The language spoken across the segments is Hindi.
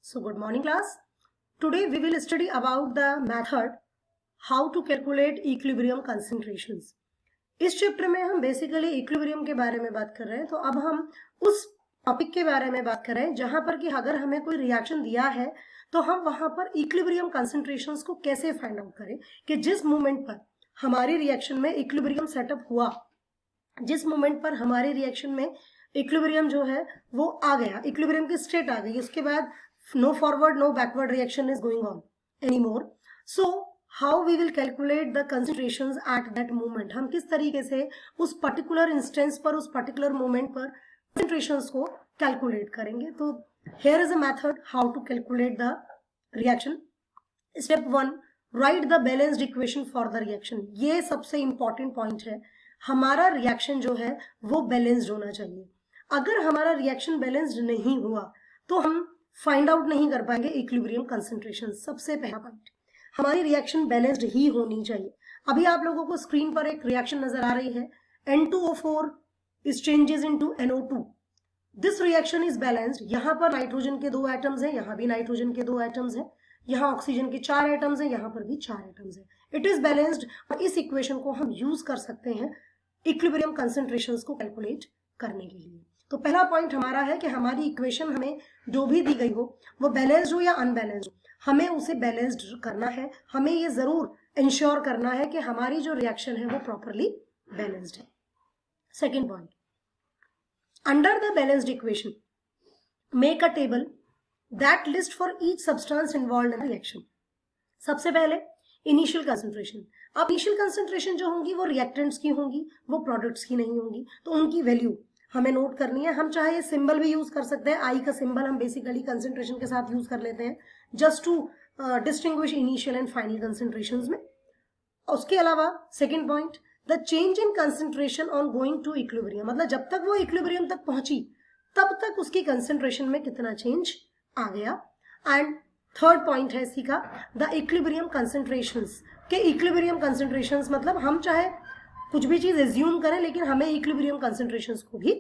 So good morning class. Today we will study about the method how to calculate equilibrium concentrations. इस चैप्टर में हम बेसिकली इक्विलिब्रियम के बारे में बात कर रहे हैं। तो अब हम उस टॉपिक के बारे में बात कर रहे हैं जहां पर कि अगर हमें कोई रिएक्शन दिया है तो हम वहां पर इक्विलिब्रियम कंसंट्रेशंस को कैसे फाइंड आउट करें कि जिस मोमेंट पर हमारी रिएक्शन में इक्विलिब्रियम सेटअप हुआ, जिस मोमेंट पर हमारी रिएक्शन में इक्विलिब्रियम जो है वो आ गया, इक्विलिब्रियम की स्टेट आ गई, उसके बाद no forward no backward reaction is going on anymore. So how we will calculate the concentrations at that moment? हम किस तरीके से उस पर्टिकुलर इंस्टेंस पर, उस पर्टिकुलर मोमेंट पर concentrations को कैलकुलेट करेंगे. तो here is a method how to calculate the reaction. Step 1, write the balanced equation for the reaction. ये सबसे important point है. हमारा रिएक्शन जो है वो बैलेंस्ड होना चाहिए. अगर हमारा रिएक्शन बैलेंस्ड नहीं हुआ तो हम फाइंड आउट नहीं कर पाएंगे इक्विलिब्रियम कंसंट्रेशन. सबसे पहला पॉइंट, हमारी रिएक्शन बैलेंस्ड ही होनी चाहिए. अभी आप लोगों को स्क्रीन पर एक रिएक्शन नजर आ रही है, N2O4 is changes into NO2. This reaction is balanced. यहाँ पर नाइट्रोजन के 2 एटम्स हैं, यहाँ भी नाइट्रोजन के 2 एटम्स हैं, यहाँ ऑक्सीजन के 4 एटम्स हैं, यहाँ पर भी 4 एटम्स हैं. It is balanced. इस इक्वेशन को हम यूज कर सकते हैं इक्विलिब्रियम कंसंट्रेशंस को कैलकुलेट करने के लिए. तो पहला पॉइंट हमारा है कि हमारी इक्वेशन हमें जो भी दी गई हो वो बैलेंस्ड हो या अनबैलेंस्ड हो, हमें उसे बैलेंस्ड करना है. हमें ये जरूर इंश्योर करना है कि हमारी जो रिएक्शन है वो प्रॉपरली बैलेंस्ड है. Second point, under the balanced equation make a table that list for each substance involved in reaction. सबसे पहले इनिशियल कंसंट्रेशन. अब इनिशियल कंसंट्रेशन जो होंगी वो रिएक्टेंट्स की होंगी, वो प्रोडक्ट्स की नहीं होंगी. तो उनकी वैल्यू हमें नोट करनी है. हम चाहे ये सिंबल भी यूज कर सकते हैं. आई का सिंबल हम बेसिकली कंसंट्रेशन के साथ यूज कर लेते हैं just to distinguish initial and final concentrations में. उसके अलावा second point, the change in concentration on going to equilibrium. मतलब जब तक वो इक्विलिब्रियम तक पहुंची तब तक उसकी कंसंट्रेशन में कितना चेंज आ गया. एंड थर्ड पॉइंट है इसी का, द इक्विलिब्रियम कंसंट्रेशंस. के इक्विलिब्रियम कंसंट्रेशंस मतलब हम चाहे कुछ भी चीज एज्यूम करें लेकिन हमें इक्विलिब्रियम कंसंट्रेशंस को भी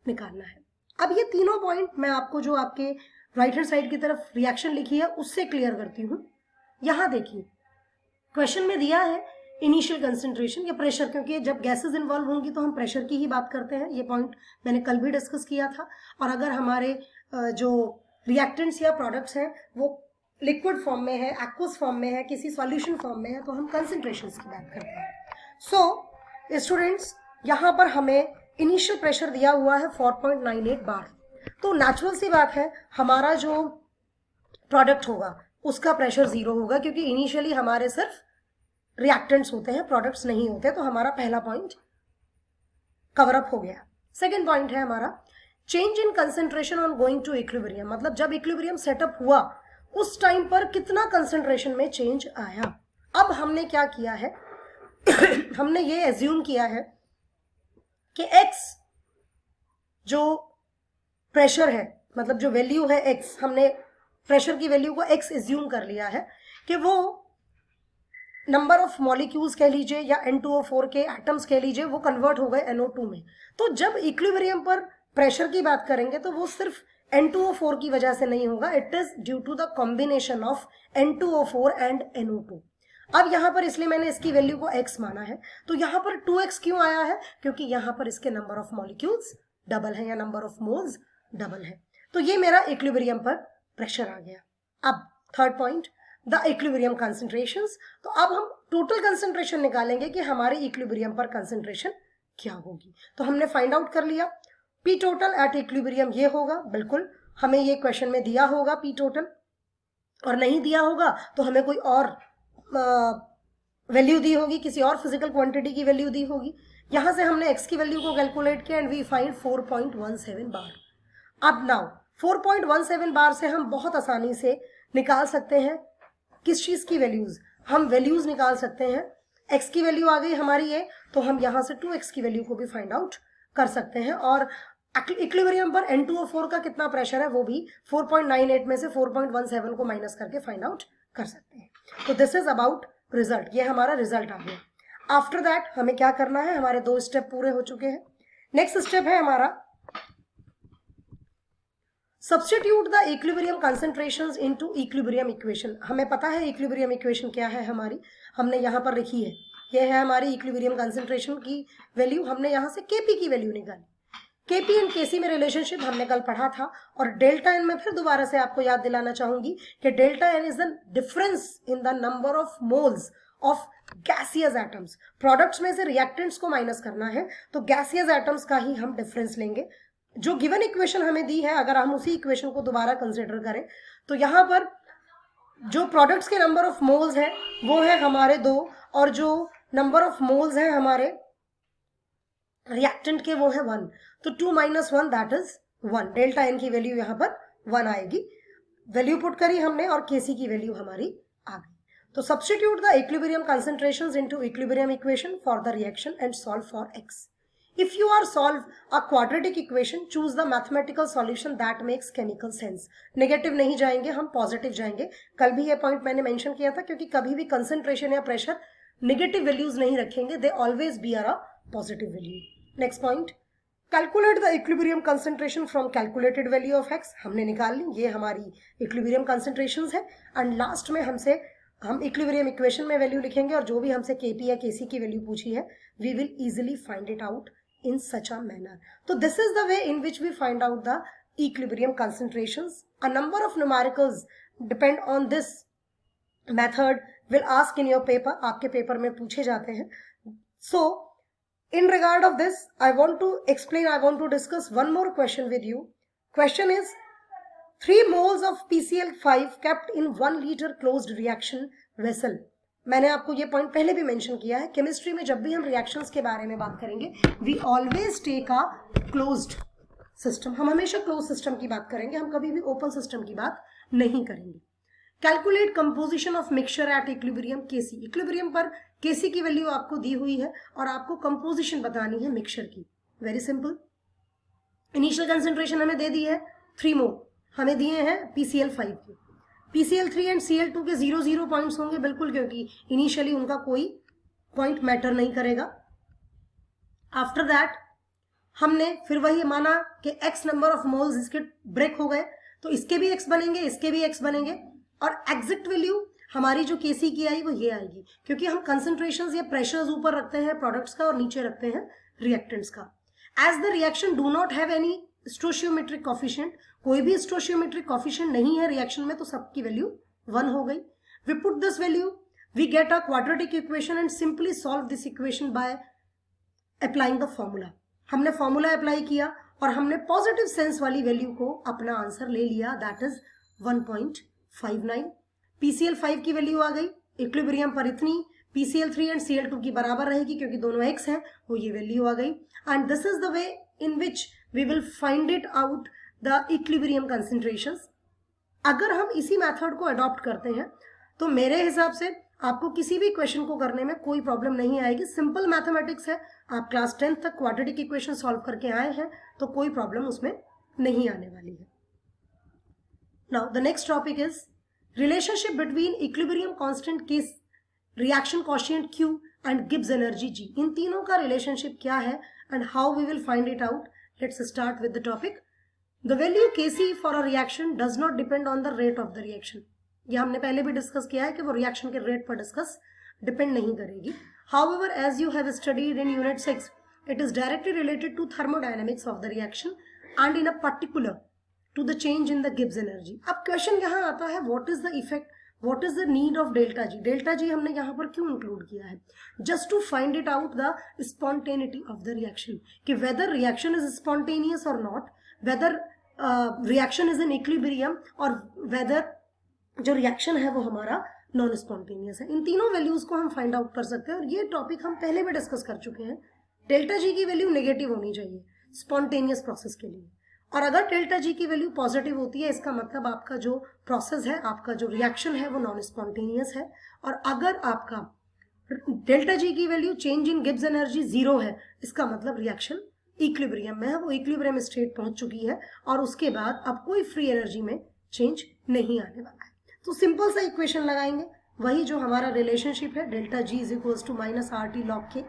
निकालना है. अब ये तीनों पॉइंट मैं आपको जो आपके राइट हैंड साइड की तरफ रिएक्शन लिखी है उससे क्लियर करती हूँ. यहां देखिए क्वेश्चन में दिया है इनिशियल कंसंट्रेशन या प्रेशर, क्योंकि जब गैसेस इन्वॉल्व होंगी तो हम प्रेशर की ही बात करते हैं. ये पॉइंट मैंने कल भी डिस्कस किया था. और अगर हमारे जो रिएक्टेंट्स या प्रोडक्ट्स हैं वो लिक्विड फॉर्म में है, एक्वस फॉर्म में है, किसी सॉल्यूशन फॉर्म में है, तो हम कंसंट्रेशन की बात करते हैं. सो स्टूडेंट्स, यहाँ पर हमें इनिशियल प्रेशर दिया हुआ है 4.98 बार. तो नेचुरल सी बात है हमारा जो प्रोडक्ट होगा उसका प्रेशर 0 होगा, क्योंकि इनिशियली हमारे सिर्फ रिएक्टेंट्स होते हैं, प्रोडक्ट्स नहीं होते. तो हमारा पहला पॉइंट कवर अप हो गया. सेकेंड पॉइंट है हमारा change in concentration on going to equilibrium. मतलब जब इक्विलिब्रियम सेटअप हुआ उस टाइम पर कितना कंसंट्रेशन में चेंज आया. अब हमने क्या किया है हमने ये एज्यूम किया है कि x जो प्रेशर है, मतलब जो वैल्यू है x, हमने प्रेशर की वैल्यू को x एज्यूम कर लिया है कि वो नंबर ऑफ मॉलिक्यूल्स कह लीजिए या N2O4 के एटम्स कह लीजिए वो कन्वर्ट हो गए NO2 में. तो जब इक्विलिब्रियम पर प्रेशर की बात करेंगे तो वो सिर्फ N2O4 की वजह से नहीं होगा, it is due to the combination of N2O4 and NO2. अब यहाँ पर इसलिए मैंने इसकी वैल्यू को x माना है. तो यहाँ पर 2x क्यों आया है? क्योंकि यहाँ पर इसके नंबर ऑफ मॉलिक्यूल्स डबल है या नंबर ऑफ मोल्स डबल है. तो ये मेरा इक्विलिब्रियम पर प्रेशर आ गया. अब third point, the equilibrium concentrations. तो अब हम टोटल कंसंट्रेशन निकालेंगे कि हमारे इक्विलिब्रियम पर कंसंट्रेशन क्या होगी. तो हमने फाइंड आउट कर लिया पी टोटल एट इक्विलिब्रियम ये होगा. बिल्कुल हमें ये क्वेश्चन में दिया होगा पी टोटल, और नहीं दिया होगा तो हमें कोई और वैल्यू दी होगी, किसी और फिजिकल क्वांटिटी की वैल्यू दी होगी. यहां से हमने x की वैल्यू को कैलकुलेट किया एंड वी फाइंड 4.17 बार. अब नाउ 4.17 बार से हम बहुत आसानी से निकाल सकते हैं किस चीज की वैल्यूज. हम वैल्यूज निकाल सकते हैं. x की वैल्यू आ गई हमारी ये, तो हम यहां से 2x की वैल्यू को भी फाइंड आउट कर सकते हैं. और इक्विलिब्रियम पर N2O4 का कितना प्रेशर है वो भी 4.98 में से 4.17 को माइनस करके फाइंड आउट कर सकते हैं. तो दिस इज अबाउट रिजल्ट. ये हमारा रिजल्ट आ गया. आफ्टर दैट हमें क्या करना है, हमारे 2 स्टेप पूरे हो चुके हैं. नेक्स्ट स्टेप है हमारा substitute the equilibrium concentrations into equilibrium equation. हमें पता है इक्विलिब्रियम इक्वेशन क्या है हमारी, हमने यहाँ पर लिखी है, ये है हमारी इक्विलिब्रियम कंसंट्रेशन की वैल्यू। हमने यहाँ से केपी की वैल्यू निकाली। केपी एंड केसी में रिलेशनशिप हमने कल पढ़ा था, और डेल्टा एन में फिर दोबारा से आपको याद दिलाना चाहूंगी कि delta n is the difference in the number of moles of gaseous atoms. Products में से रिएक्टेंट्स को माइनस करना है तो गैसियस एटम्स का ही हम डिफरेंस लेंगे। जो गिवन इक्वेशन हमें दी है, अगर हम उसी इक्वेशन को दोबारा कंसिडर करें तो यहाँ पर जो प्रोडक्ट्स के नंबर ऑफ मोल्स है वो है हमारे 2, और जो नंबर ऑफ मोल्स है हमारे रिएक्टेंट के वो है 1। तो 2 - 1 दैट इज 1। डेल्टा एन की वैल्यू यहाँ पर 1 आएगी। वैल्यू पुट करी हमने और केसी की वैल्यू हमारी आ गई। तो substitute the equilibrium concentrations into equilibrium equation for the reaction and solve for x. If you are solve a quadratic equation, choose the mathematical solution that makes chemical sense. Negative नहीं जाएंगे हम, पॉजिटिव जाएंगे। कल भी ये पॉइंट मैंने मेंशन किया था, क्योंकि कभी भी कंसंट्रेशन या प्रेशर नेगेटिव वैल्यूज नहीं रखेंगे, they always be are a positive value. Next point, calculate the equilibrium concentration from calculated value of x. हमने निकाल ली, ये हमारी इक्विलिब्रियम कंसंट्रेशंस है। एंड लास्ट में हम इक्विलिब्रियम इक्वेशन में वैल्यू लिखेंगे, और जो भी हमसे केपी या केसी की वैल्यू पूछी है we will easily find it out in such a manner. So this is the way in which we find out the equilibrium concentrations. A number of numericals depend on this method will ask in your paper. आपके पेपर में पूछे जाते हैं. So in regard of this, I want to discuss one more question with you. Question is, 3 moles of PCl5 kept in 1 liter closed reaction vessel. मैंने आपको ये पॉइंट पहले भी मेंशन किया है, केमिस्ट्री में जब भी हम रिएक्शंस के बारे में बात करेंगे we always take a closed system. हम हमेशा क्लोज सिस्टम की बात करेंगे, हम कभी भी ओपन सिस्टम की बात नहीं करेंगे। Calculate composition of mixture at equilibrium KC. Equilibrium पर केसी की वैल्यू आपको दी हुई है और आपको कंपोजिशन बतानी है मिक्सचर की। Very simple. इनिशियल कंसेंट्रेशन हमें दे दी है 3 मोल, हमें दिए हैं PCl5 की। PCl3 एंड Cl2 के 0 पॉइंट्स होंगे बिल्कुल, क्योंकि इनिशियली उनका कोई पॉइंट मैटर नहीं करेगा। आफ्टर दैट हमने फिर वही माना कि x नंबर ऑफ मोल्स इसके ब्रेक हो गए, तो इसके भी x बनेंगे, इसके भी x बनेंगे, और एग्जैक्ट वैल्यू हमारी जो केसी की आई वो ये आएगी, क्योंकि हम कंसंट्रेशंस या प्रेशर्स ऊपर रखते हैं प्रोडक्ट्स का और नीचे रखते हैं रिएक्टेंट्स का। As the reaction do not have any stoichiometric coefficient, कोई भी स्टोशियोमेट्रिक कॉफिशिएंट नहीं है रिएक्शन में, तो सबकी वैल्यू 1 हो गई। We put this value, we get a quadratic equation and simply solve this equation by applying the formula. हमने फॉर्मूला अप्लाई किया और हमने पॉजिटिव सेंस वाली वैल्यू को अपना आंसर ले लिया, दैट इज 1.59। PCl5 की वैल्यू आ गई, इक्विलिब्रियम पर इतनी, PCl3 एंड Cl2 की बराबर रहेगी क्योंकि दोनों x हैं, वो ये वैल्यू आ गई। And this is the way in which we will find it out the equilibrium concentrations. अगर हम इसी मेथड को अडॉप्ट करते हैं तो मेरे हिसाब से आपको किसी भी क्वेश्चन को करने में कोई प्रॉब्लम नहीं आएगी। सिंपल मैथमेटिक्स है, आप क्लास 10th तक क्वाड्रेटिक इक्वेशन सॉल्व करके आए हैं तो कोई प्रॉब्लम उसमें नहीं आने वाली है। Now the next topic is relationship between equilibrium constant K, reaction coefficient Q and Gibbs energy G। इन तीनों का रिलेशनशिप क्या है and how we will find it out. Let's start with the topic. The value Kc for a reaction does not depend on the rate of the reaction. ये हमने पहले भी डिस्कस किया है कि वो रिएक्शन के रेट पर डिपेंड नहीं करेगी। However as you have studied in unit 6, it is directly related to thermodynamics of the reaction and in a particular to the change in the Gibbs energy. अब क्वेश्चन यहाँ आता है, what is the effect, what is the need of delta G. Delta G हमने यहाँ पर क्यों इंक्लूड किया है? Just to find it out the spontaneity of the reaction, कि वेदर रिएक्शन इज स्पॉन्टेनियस और not, whether reaction is in equilibrium, और वेदर जो रिएक्शन है वो हमारा नॉन स्पॉन्टेनियस है। इन तीनों वैल्यूज को हम फाइंड आउट कर सकते हैं और ये टॉपिक हम पहले भी डिस्कस कर चुके हैं। डेल्टा जी की वैल्यू नेगेटिव होनी चाहिए स्पॉन्टेनियस प्रोसेस के लिए, और अगर डेल्टा जी की वैल्यू पॉजिटिव होती है इसका मतलब आपका जो प्रोसेस है, आपका जो रिएक्शन है वो नॉन स्पॉन्टेनियस है। और अगर आपका डेल्टा जी की value change in Gibbs energy 0 है, इसका मतलब रिएक्शन इक्विलिब्रियम में है, वो इक्विलिब्रियम स्टेट पहुंच चुकी है और उसके बाद अब कोई फ्री एनर्जी में चेंज नहीं आने वाला है। तो सिंपल सा इक्वेशन लगाएंगे, वही जो हमारा रिलेशनशिप है, delta G is equals to minus RT log K।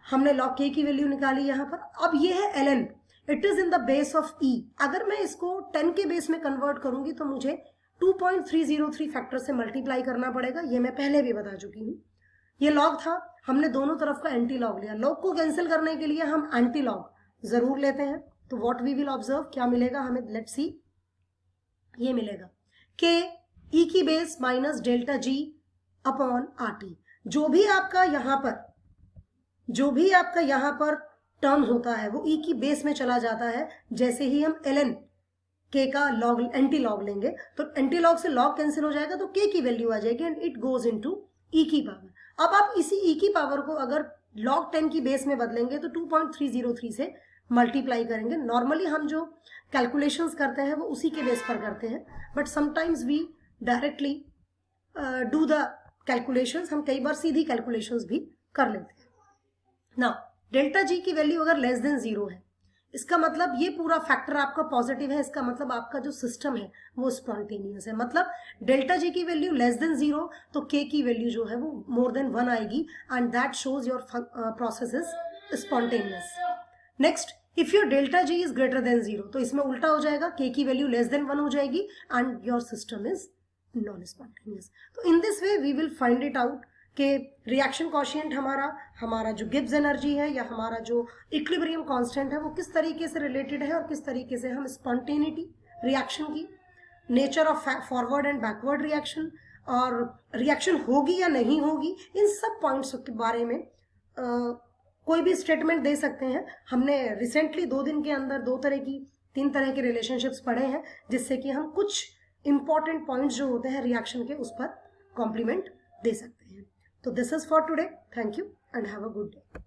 हमने log K की वैल्यू निकाली यहाँ पर। अब ये है ln, it is in the base of E. अगर मैं इसको 10 के बेस में कन्वर्ट करूंगी तो मुझे 2.303 फैक्टर से मल्टीप्लाई करना पड़ेगा, ये मैं पहले भी बता चुकी हूँ। ये लॉग था, हमने दोनों तरफ का एंटी लॉग लिया। लॉग को कैंसिल करने के लिए हम एंटी लॉग जरूर लेते हैं। तो व्हाट वी विल ऑब्जर्व, क्या मिलेगा हमें, लेट्स सी, ये मिलेगा के ई की base minus delta G upon R T. जो भी आपका यहाँ पर टर्म होता है वो ई की बेस में चला जाता है। जैसे ही हम ln के का लॉग एंटी लॉग लेंगे तो एंटी लॉग से लॉग कैंसिल हो जाएगा तो के की वैल्यू आ जाएगी एंड इट गोज इनटू ई की पावर। अब आप इसी ई की पावर को अगर log 10 की बेस में बदलेंगे तो 2.303 से मल्टीप्लाई करेंगे। नॉर्मली हम जो कैलकुलेशंस करते हैं वो उसी के बेस पर करते हैं, but sometimes we directly do the calculations, हम कई बार सीधी कैलकुलेशंस भी कर लेते हैं। नाउ डेल्टा जी की वैल्यू अगर लेस देन 0 है, इसका मतलब ये पूरा फैक्टर आपका पॉजिटिव है, इसका मतलब आपका जो सिस्टम है वो स्पॉन्टेनियस है। मतलब डेल्टा जी की वैल्यू लेस देन 0 तो के की वैल्यू जो है वो मोर देन 1 आएगी and that shows your process is spontaneous. Next, if your delta G is greater than 0 तो इसमें उल्टा हो जाएगा, के की वैल्यू लेस देन 1 हो जाएगी and your system is non spontaneous. तो in this way we will find it out कि रिएक्शन कॉशिएंट हमारा जो गिब्स एनर्जी है या हमारा जो इक्विलिब्रियम कांस्टेंट है वो किस तरीके से रिलेटेड है और किस तरीके से हम स्पॉन्टेनिटी रिएक्शन की, nature of forward and backward reaction, और रिएक्शन होगी या नहीं होगी, इन सब पॉइंट्स के बारे में कोई भी स्टेटमेंट दे सकते हैं। हमने रिसेंटली 2 दिन के अंदर 3 तरह के रिलेशनशिप्स पढ़े हैं जिससे कि हम कुछ इंपॉर्टेंट पॉइंट्स जो होते हैं रिएक्शन के उस पर कॉम्प्लीमेंट दे सकते हैं। तो this is for today, thank you and have a good day.